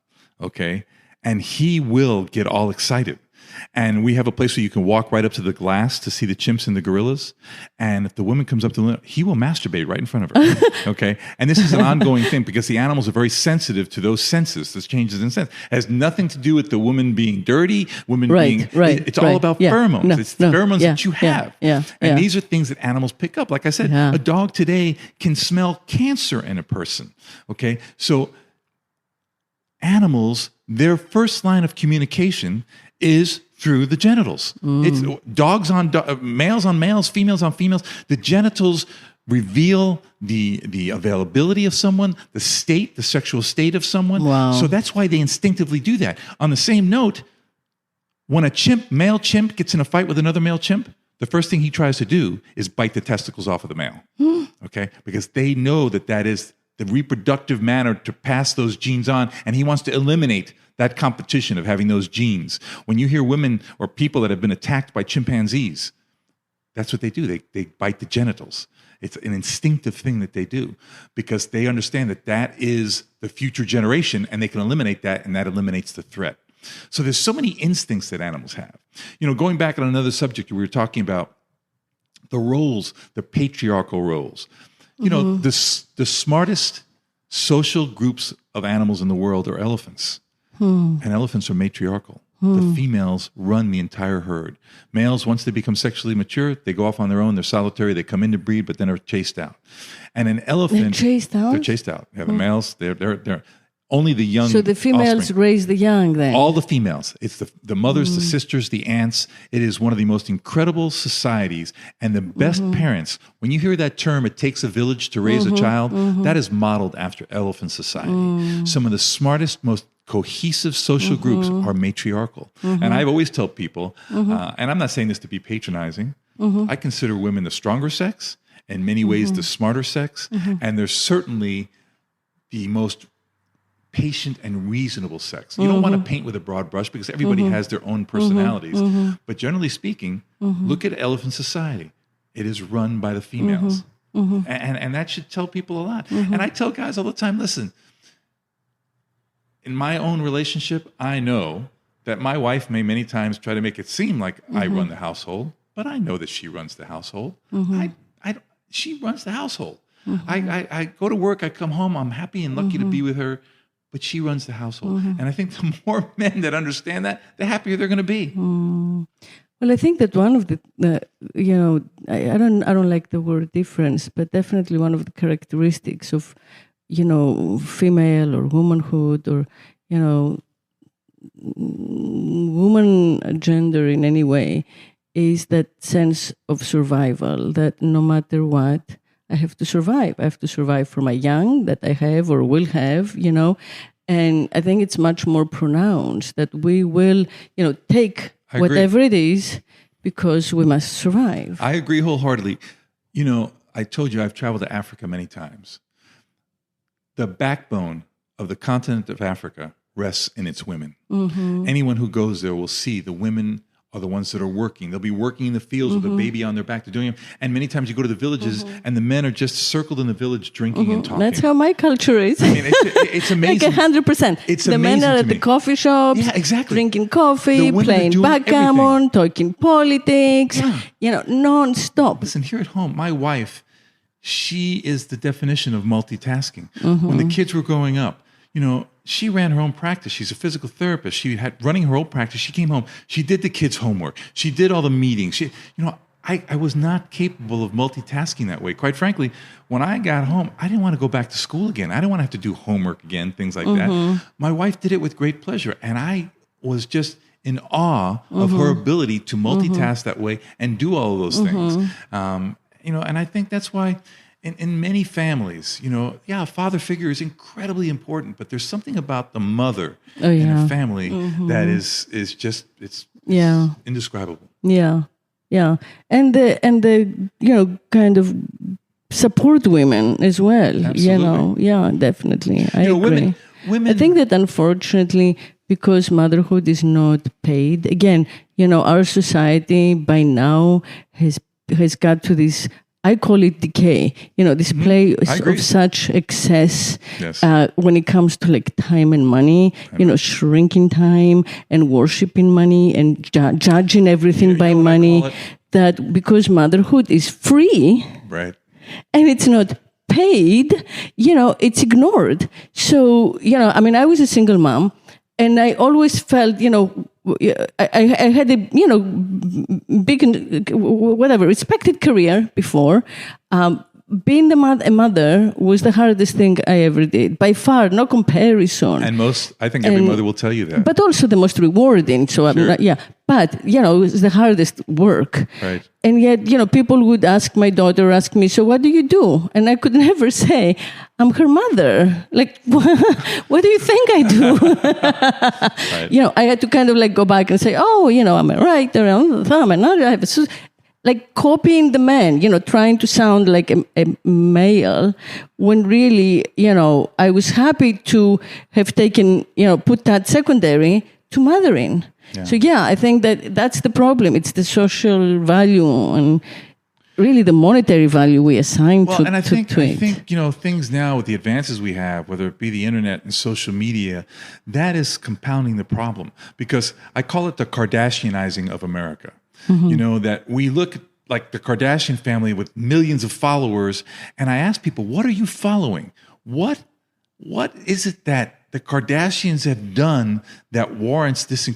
okay? And he will get all excited. And we have a place where you can walk right up to the glass to see the chimps and the gorillas. And if the woman comes up to the he will masturbate right in front of her, okay? And this is an ongoing thing because the animals are very sensitive to those senses, those changes in sense. It has nothing to do with the woman being dirty, it's all about pheromones. It's the pheromones that you have. And these are things that animals pick up. Like I said, a dog today can smell cancer in a person, okay? So animals, their first line of communication is through the genitals. It's dogs on males on males, females on females. The genitals reveal the availability of someone, the sexual state of someone. Wow. So that's why they instinctively do that. On the same note, when a male chimp gets in a fight with another male chimp, the first thing he tries to do is bite the testicles off of the male. Okay? Because they know that is the reproductive manner to pass those genes on, and he wants to eliminate that competition of having those genes. When you hear women or people that have been attacked by chimpanzees, that's what they do. They bite the genitals. It's an instinctive thing that they do because they understand that is the future generation, and they can eliminate that, and that eliminates the threat. So there's so many instincts that animals have. Going back on another subject, we were talking about the roles, the patriarchal roles. The smartest social groups of animals in the world are elephants. And elephants are matriarchal. the females run the entire herd. Males, once they become sexually mature, they go off on their own. They're solitary. They come in to breed, but then are chased out. And an elephant... They're chased out? They're chased out. Yeah, the males, they're only the young So the females offspring. raise the young then? All the females. It's the mothers, the sisters, the aunts. It is one of the most incredible societies and the best parents. When you hear that term, it takes a village to raise a child, that is modeled after elephant society. Some of the smartest, most cohesive social groups are matriarchal. And I've always tell people, and I'm not saying this to be patronizing, I consider women the stronger sex, in many ways the smarter sex, and they're certainly the most patient and reasonable sex. You don't want to paint with a broad brush because everybody has their own personalities. But generally speaking, look at elephant society. It is run by the females. And that should tell people a lot. And I tell guys all the time, listen, in my own relationship, I know that my wife may many times try to make it seem like I run the household, but I know that she runs the household. She runs the household. I go to work, I come home, I'm happy and lucky to be with her, but she runs the household. And I think the more men that understand that, the happier they're going to be. Well, I think that one of the I don't like the word difference, but definitely one of the characteristics of, female or womanhood or, woman gender in any way is that sense of survival, that no matter what, I have to survive. I have to survive for my young that I have or will have, and I think it's much more pronounced that we will, take whatever it is because we must survive. I agree wholeheartedly. I told you I've traveled to Africa many times. The backbone of the continent of Africa rests in its women. Anyone who goes there will see the women are the ones that are working. They'll be working in the fields with a baby on their back. They're doing it. And many times you go to the villages and the men are just circled in the village drinking and talking. That's how my culture is. I mean, it's amazing. Like 100%. It's the men are at the coffee shops, drinking coffee, playing backgammon, talking politics, non-stop. Listen, here at home, my wife, she is the definition of multitasking. When the kids were growing up, she ran her own practice. She's a physical therapist. She had running her own practice. She came home. She did the kids' homework. She did all the meetings. I was not capable of multitasking that way. Quite frankly, when I got home, I didn't want to go back to school again. I didn't want to have to do homework again, things like that. My wife did it with great pleasure. And I was just in awe of her ability to multitask that way and do all of those things. And I think that's why in many families, a father figure is incredibly important, but there's something about the mother in a family that is just, it's indescribable. Yeah. And the kind of support women as well. Absolutely. Definitely. I agree. Women, I think that unfortunately, because motherhood is not paid, again, our society by now has got to this, I call it decay, this play of such excess when it comes to like time and money, shrinking time and worshiping money and judging everything by money, that because motherhood is free right, and it's not paid, it's ignored. So, I was a single mom and I always felt, I had a, big, respected career before. Being a mother was the hardest thing I ever did. By far, no comparison. And I think every mother will tell you that. But also the most rewarding. So, Sure. But, it was the hardest work. Right. And yet, people would ask my daughter, me, so what do you do? And I could never say, I'm her mother. Like, what do you think I do? Right. I had to kind of like go back and say, I'm a writer, I'm another. I have like copying the man, trying to sound like a male, when really, I was happy to have taken, put that secondary to mothering. Yeah. So I think that's the problem. It's the social value and really the monetary value we assign to it. I think things now with the advances we have, whether it be the internet and social media, that is compounding the problem, because I call it the Kardashianizing of America. That we look like the Kardashian family with millions of followers, and I ask people, what are you following? What is it that the Kardashians have done that warrants this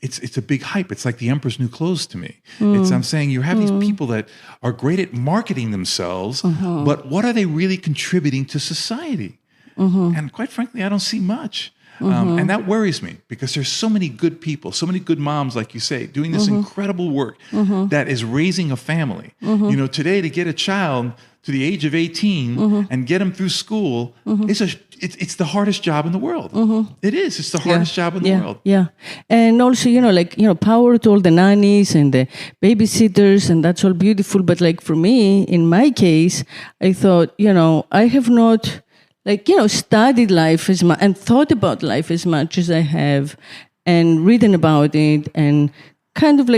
it's a big hype. It's like the emperor's new clothes to me. I'm saying you have these people that are great at marketing themselves, but what are they really contributing to society? And quite frankly, I don't see much. And that worries me because there's so many good people, so many good moms, like you say, doing this incredible work that is raising a family. You know, today to get a child to the age of 18 and get them through school, it's the hardest job in the world. It is. It's the hardest job in the world. Yeah. And also, power to all the nannies and the babysitters, and that's all beautiful. But like for me, in my case, I thought, I have not, studied life as much and thought about life as much as I have and written about it and kind of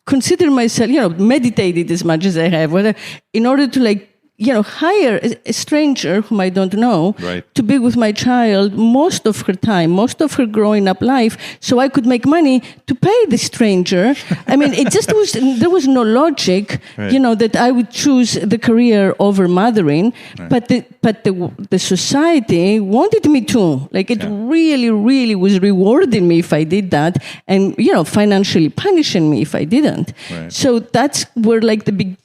consider myself, meditated as much as I have, in order to hire a stranger whom I don't know to be with my child most of her time, most of her growing up life, so I could make money to pay the stranger. I mean, there was no logic, that I would choose the career over mothering, but the society wanted me to. It really, really was rewarding me if I did that, and financially punishing me if I didn't. Right. So that's where the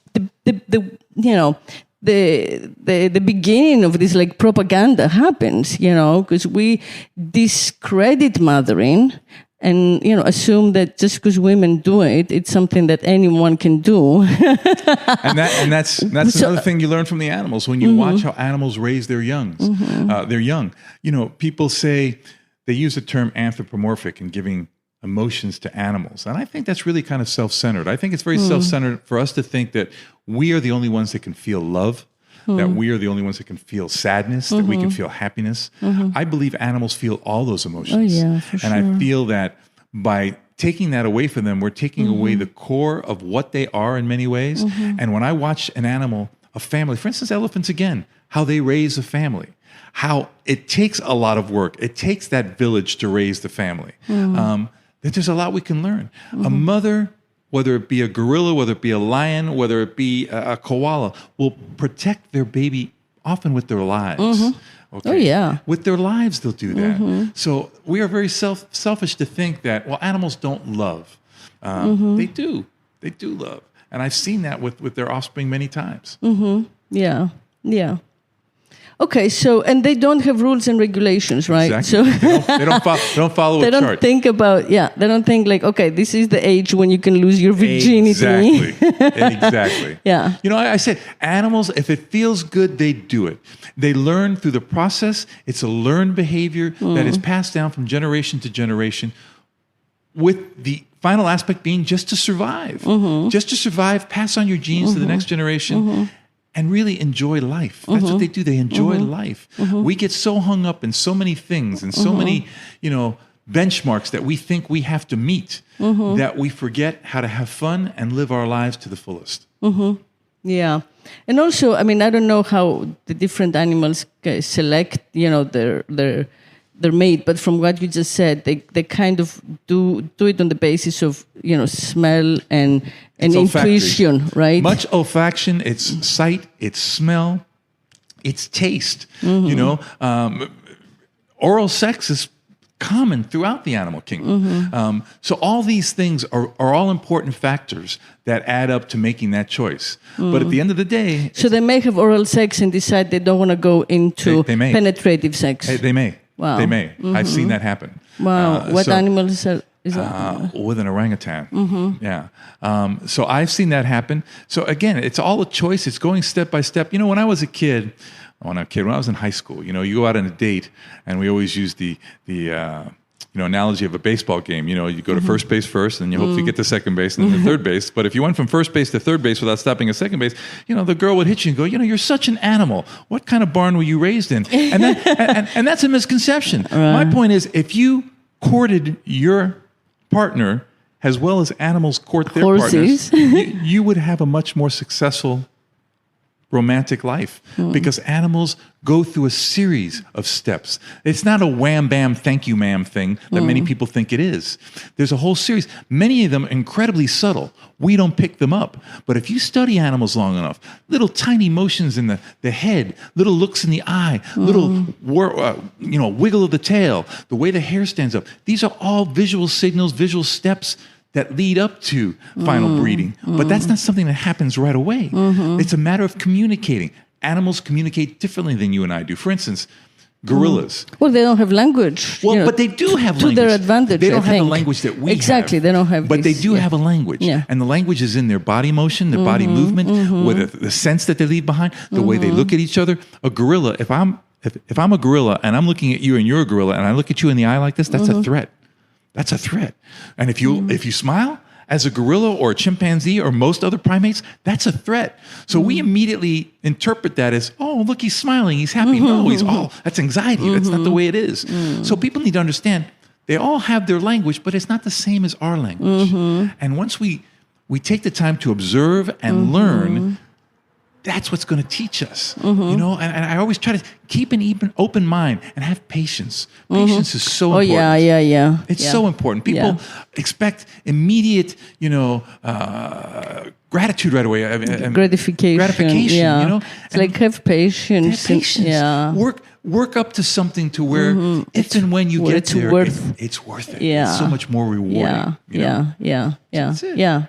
beginning of this propaganda happens, because we discredit mothering and, assume that just because women do it, it's something that anyone can do. and that's another thing you learn from the animals when you watch how animals raise their youngs. Their young. People say they use the term anthropomorphic in giving emotions to animals. And I think that's really kind of self-centered. I think it's very self-centered for us to think that we are the only ones that can feel love, that we are the only ones that can feel sadness, that we can feel happiness. I believe animals feel all those emotions. Oh, yeah, for sure. And I feel that by taking that away from them, we're taking away the core of what they are in many ways. And when I watch an animal, a family, for instance, elephants again, how they raise a family, how it takes a lot of work. It takes that village to raise the family. That there's a lot we can learn. A mother, whether it be a gorilla, whether it be a lion, whether it be a koala, will protect their baby often with their lives. Okay? Oh, yeah. With their lives, they'll do that. So we are very selfish to think that, animals don't love. They do. They do love. And I've seen that with their offspring many times. Yeah. Okay, so, and they don't have rules and regulations, right? Exactly. So they don't follow a chart. They don't think about, they don't think okay, this is the age when you can lose your virginity. Exactly. Yeah. I said, animals, if it feels good, they do it. They learn through the process. It's a learned behavior that is passed down from generation to generation, with the final aspect being just to survive. Just to survive, pass on your genes to the next generation. And really enjoy life. That's what they do. They enjoy life. We get so hung up in so many things and so many, benchmarks that we think we have to meet that we forget how to have fun and live our lives to the fullest. Yeah. And also, I don't know how the different animals select, their mate, but from what you just said, they kind of do it on the basis of smell and intuition, right? Much olfaction. It's sight. It's smell. It's taste. Oral sex is common throughout the animal kingdom. So all these things are all important factors that add up to making that choice. But at the end of the day, so they may have oral sex and decide they don't want to go into penetrative sex. They may. Wow. They may. I've seen that happen. Wow. What animals is that? With an orangutan. Yeah. So I've seen that happen. So again, it's all a choice. It's going step by step. When I was a kid, when I was in high school, you go out on a date, and we always use the analogy of a baseball game. You go to first base first, and you hopefully get to second base, and then to third base. But if you went from first base to third base without stopping at second base, the girl would hit you and go, you're such an animal. What kind of barn were you raised in? And and that's a misconception. My point is, if you courted your partner as well as animals court their partners, you would have a much more successful romantic life because animals go through a series of steps. It's not a wham, bam, thank you, ma'am thing that many people think it is. There's a whole series. Many of them are incredibly subtle. We don't pick them up. But if you study animals long enough, little tiny motions in the head, little looks in the eye, little wiggle of the tail, the way the hair stands up, these are all visual signals, visual steps that lead up to final breeding. But that's not something that happens right away. It's a matter of communicating. Animals communicate differently than you and I do. For instance, gorillas. Well, they don't have language. Well, but they do have language. To their advantage, They don't I have think. the language that we Exactly, have. they don't have But this, they do have a language. Yeah. And the language is in their body motion, their body movement, with the sense that they leave behind, the way they look at each other. A gorilla, if I'm a gorilla and I'm looking at you and you're a gorilla and I look at you in the eye like this, that's a threat. That's a threat. And if you smile as a gorilla or a chimpanzee or most other primates, that's a threat. So we immediately interpret that as, oh, look, he's smiling, he's happy. No, that's anxiety. That's not the way it is. So people need to understand they all have their language, but it's not the same as our language. And once we take the time to observe and learn, that's what's going to teach us, and I always try to keep an open mind and have patience. Patience is so important. Yeah. It's so important. People expect immediate, gratitude right away. Gratification. It's like have patience. Have patience. Work up to something to where if and when you get there, it's worth it. Yeah. It's so much more rewarding. Yeah. That's it. Yeah.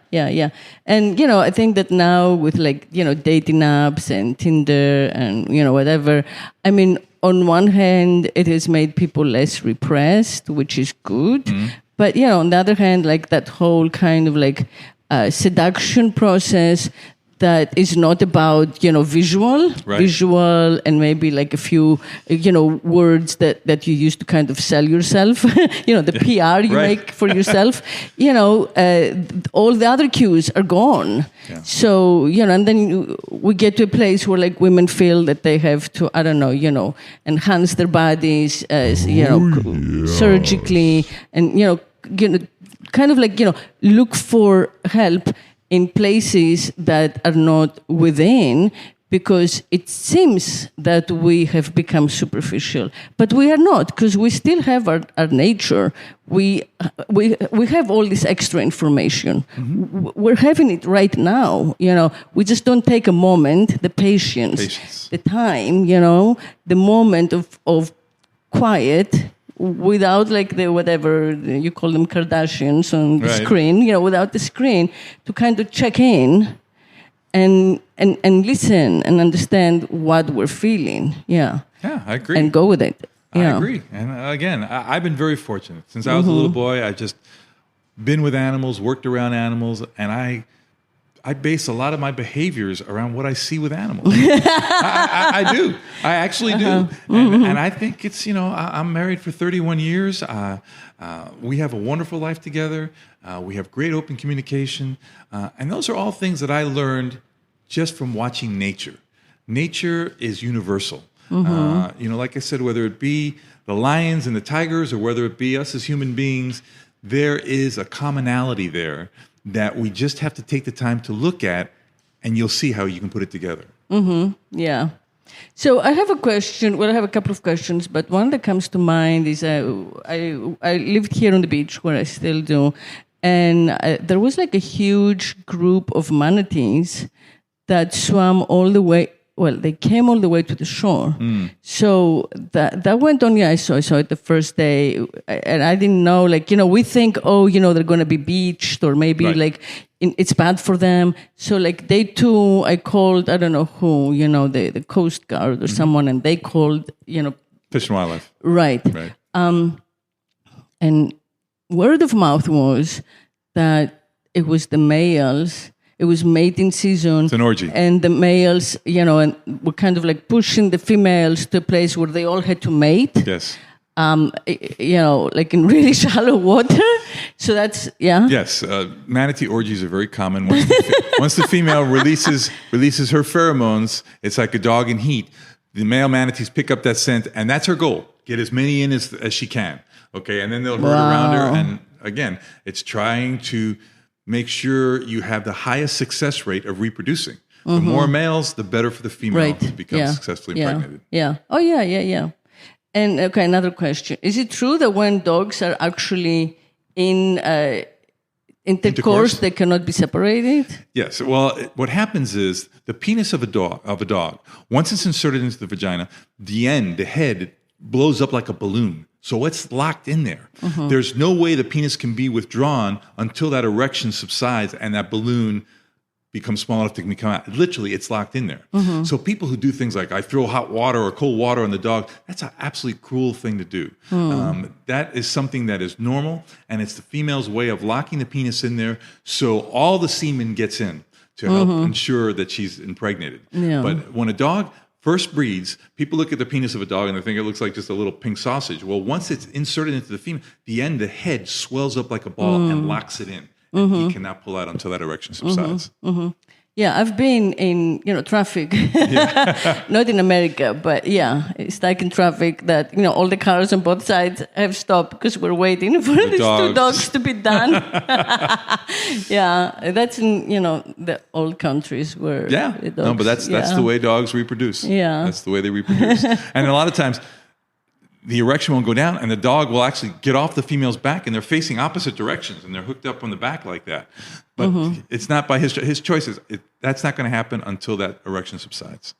And, I think that now with dating apps and Tinder and, whatever, I mean, on one hand, it has made people less repressed, which is good. But, on the other hand, like that whole kind of seduction process that is not about, visual and maybe like a few, words that you use to kind of sell yourself, the PR you make for yourself, all the other cues are gone. Yeah. So, and then we get to a place where like women feel that they have to, I don't know, enhance their bodies, surgically and, kind of like, look for help in places that are not within, because it seems that we have become superficial, but we are not, because we still have our nature. We have all this extra information. We're having it right now. We just don't take a moment, the patience. The time. The moment of quiet. Without like the whatever you call them Kardashians on the screen, without the screen, to kind of check in and listen and understand what we're feeling. Yeah, I agree. And go with it. Yeah. I agree. And again, I've been very fortunate. Since I was a little boy, I just been with animals, worked around animals, and I base a lot of my behaviors around what I see with animals. I do. I actually do. And I think it's, I'm married for 31 years. We have a wonderful life together. We have great open communication. And those are all things that I learned just from watching nature. Nature is universal. Like I said, whether it be the lions and the tigers or whether it be us as human beings, there is a commonality there that we just have to take the time to look at, and you'll see how you can put it together. Yeah. So I have a question. Well, I have a couple of questions, but one that comes to mind is I lived here on the beach, where I still do, and there was like a huge group of manatees that swam all the way. Well, they came all the way to the shore. So that went on. Yeah, I saw it the first day, and I didn't know. Like, we think, they're going to be beached, or maybe it's bad for them. So like day 2, I called, I don't know who, the Coast Guard or someone, and they called, Fish and Wildlife. Right. And word of mouth was that it was the males. It was mating season. It's an orgy. And the males, and were kind of like pushing the females to a place where they all had to mate. Yes. Like in really shallow water. So that's, Yes. Manatee orgies are very common. Once the female releases her pheromones, it's like a dog in heat. The male manatees pick up that scent, and that's her goal. Get as many in as she can. Okay. And then they'll herd around her. And again, it's trying to make sure you have the highest success rate of reproducing. The more males, the better for the female to become successfully impregnated. Yeah. Oh, yeah. And okay, another question. Is it true that when dogs are actually in intercourse, they cannot be separated? Yes. Well, what happens is the penis of a dog, once it's inserted into the vagina, the head blows up like a balloon. So it's locked in there. There's no way the penis can be withdrawn until that erection subsides and that balloon becomes small enough to come out. Literally, it's locked in there. So people who do things like I throw hot water or cold water on the dog, that's an absolutely cruel thing to do. That is something that is normal, and it's the female's way of locking the penis in there so all the semen gets in to help ensure that she's impregnated. Yeah. But when a dog first breeds, people look at the penis of a dog and they think it looks like just a little pink sausage. Well, once it's inserted into the female, the head swells up like a ball and locks it in. And he cannot pull out until that erection subsides. Yeah, I've been in traffic, not in America, but it's like in traffic that all the cars on both sides have stopped because we're waiting for these two dogs to be done. That's in the old countries where the dogs, no, but that's the way dogs reproduce. Yeah, that's the way they reproduce. And a lot of times, the erection won't go down, and the dog will actually get off the female's back, and they're facing opposite directions, and they're hooked up on the back like that. But it's not by his choices. That's not going to happen until that erection subsides.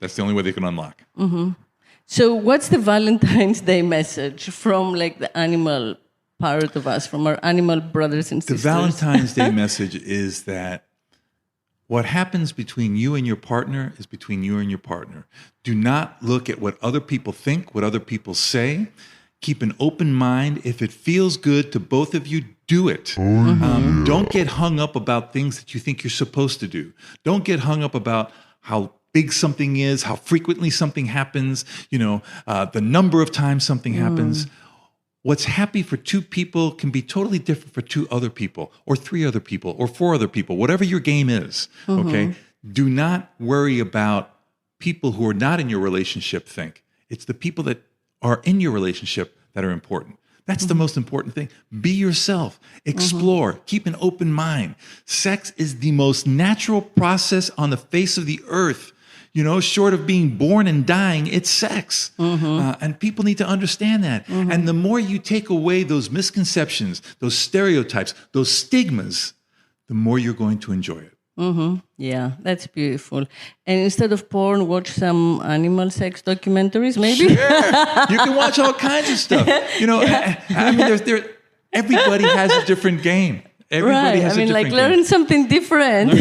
That's the only way they can unlock. So what's the Valentine's Day message from the animal part of us, from our animal brothers and sisters? The Valentine's Day message is that what happens between you and your partner is between you and your partner. Do not look at what other people think, what other people say. Keep an open mind. If it feels good to both of you, do it. Don't get hung up about things that you think you're supposed to do. Don't get hung up about how big something is, how frequently something happens, the number of times something happens. What's happy for two people can be totally different for two other people, or three other people, or four other people, whatever your game is, okay? Do not worry about people who are not in your relationship think. It's the people that are in your relationship that are important. That's the most important thing. Be yourself. Explore. Keep an open mind. Sex is the most natural process on the face of the earth. Short of being born and dying, it's sex. And people need to understand that. And the more you take away those misconceptions, those stereotypes, those stigmas, the more you're going to enjoy it. Yeah, that's beautiful. And instead of porn, watch some animal sex documentaries, maybe? Sure. You can watch all kinds of stuff. I mean, everybody has a different game. Everybody has a different game. Learn something different.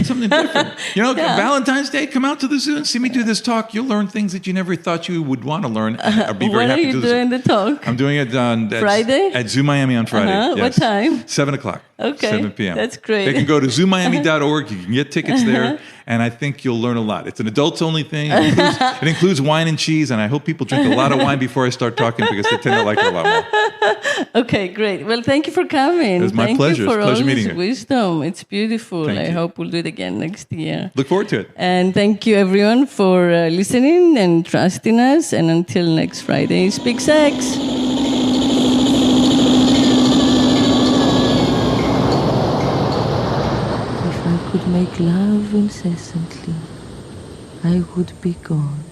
Valentine's Day, come out to the zoo and see me do this talk. You'll learn things that you never thought you would want to learn. I'll be very happy to do this. When are you doing the talk? I'm doing it on Friday? At Zoo Miami on Friday. Yes. What time? 7 o'clock. Okay. 7 p.m. That's great. They can go to zoomiami.org. You can get tickets there. And I think you'll learn a lot. It's an adults-only thing. It includes wine and cheese, and I hope people drink a lot of wine before I start talking because they tend to like it a lot more. Okay, great. Well, thank you for coming. It was my pleasure. Thank you for it's a pleasure all meeting this you. wisdom. It's beautiful. Thank I you. hope we'll do it again next year. Look forward to it. And thank you, everyone, for listening and trusting us. And until next Friday, speak sex. If I could make love incessantly, I would be gone.